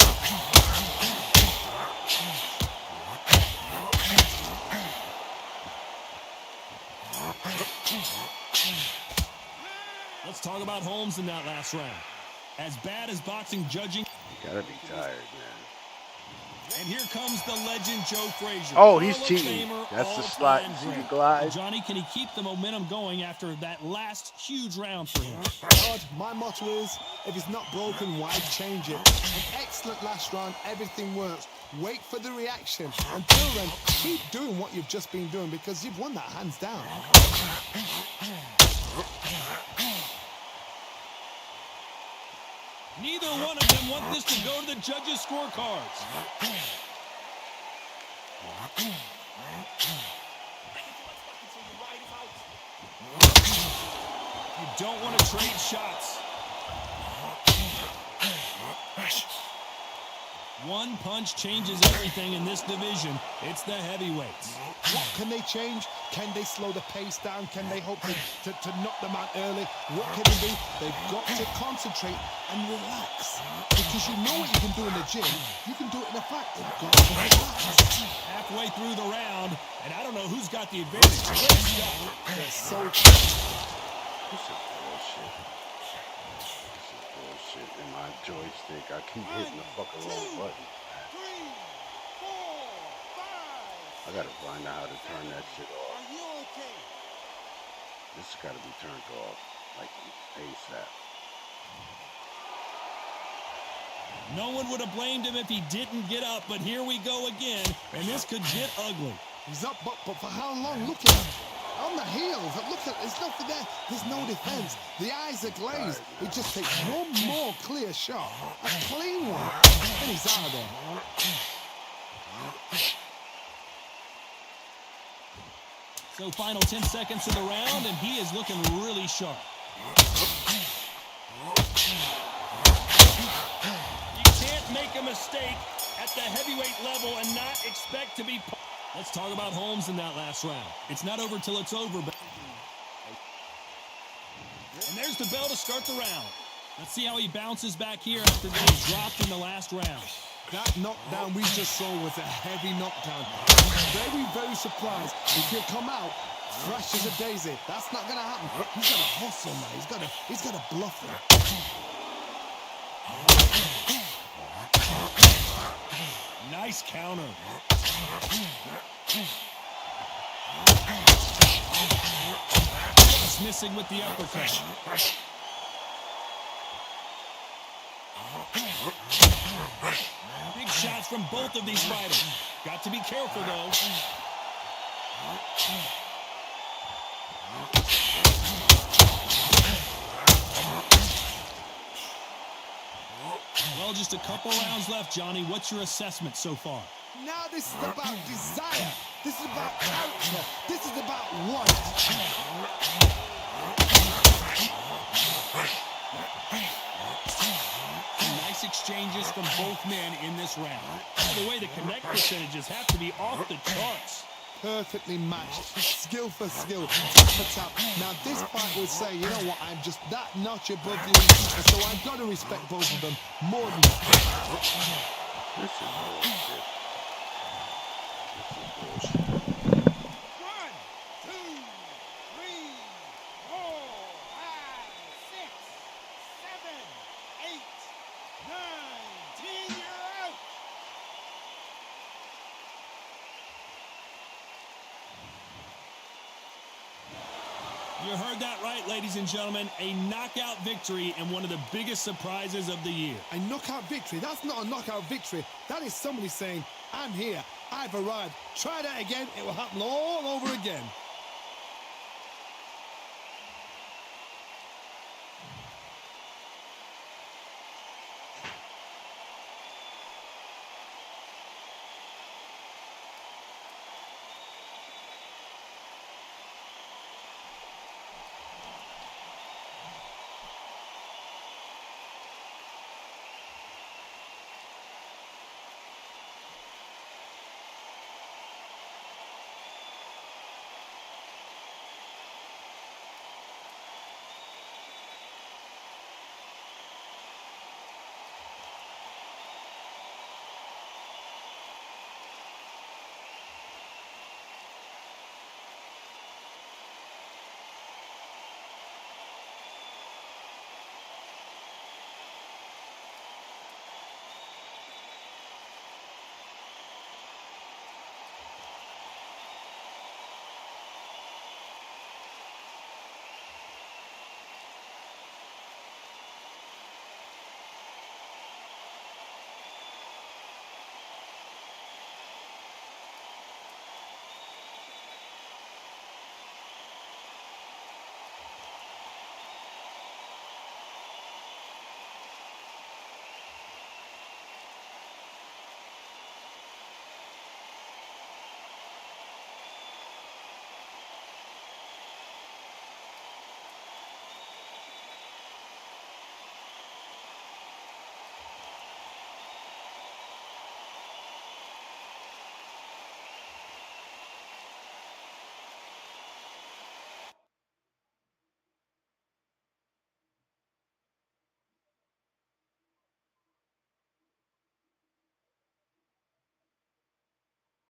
Let's talk about Holmes in that last round. As bad as boxing judging. You gotta be tired, man. And here comes the legend Joe Frazier. Oh, he's Hall of cheating. Famer, That's the all-time slide. See the great. glide? Johnny, can he keep the momentum going after that last huge round for him? God, my motto is, if it's not broken, why change it? An excellent last round, everything works. Wait for the reaction. Until then, keep doing what you've just been doing because you've won that hands down. Neither one of them want this to go to the judges' scorecards. You don't want to trade shots. One punch changes everything in this division. It's the heavyweights. What can they change? Can they slow the pace down? Can they hope to knock them out early? What can they do? They've got to concentrate and relax. Because you know what you can do in the gym. You can do it in a fight. They've got to relax. Halfway through the round, and I don't know who's got the advantage. Great shot. They're so... This is bullshit. This is bullshit. And my joystick, I keep hitting the fucking wrong button. I gotta find out how to turn that shit off. Are you okay? This has gotta be turned off, like ASAP. No one would have blamed him if he didn't get up, but here we go again, and this could get ugly. He's up, but for how long? Look at him. On the heels. Look at, there's nothing there. There's no defense. The eyes are glazed. It just takes one more clear shot. A clean one. And he's out of there. So final 10 seconds of the round, and he is looking really sharp. You can't make a mistake at the heavyweight level and not expect to be... Let's talk about Holmes in that last round. It's not over till it's over, but... And there's the bell to start the round. Let's see how he bounces back here after getting dropped in the last round. That knockdown we just saw was a heavy knockdown. Very, very surprised if he'll come out fresh as a daisy. That's not going to happen. He's got to hustle now. He's got to bluff it. Nice counter. Just missing with the uppercut. Big shots from both of these fighters. Got to be careful, though. Well, just a couple rounds left, Johnny. What's your assessment so far? Now this is about desire. This is about character. This is about want. Nice exchanges from both men in this round. By the way, the connect percentages have to be off the charts. Perfectly matched, skill for skill, tap for tap. Now this fight would say, you know what, I'm just that notch above you, and so I've got to respect both of them more than that. This is bullshit. This is bullshit. 1, 2, 3, 4, 5, 6, 7, 8, 9, 10, you're out. You heard that right, ladies and gentlemen. A knockout victory and one of the biggest surprises of the year. A knockout victory, that's not a knockout victory. That is somebody saying, I'm here, I've arrived. Try that again, it will happen all over again.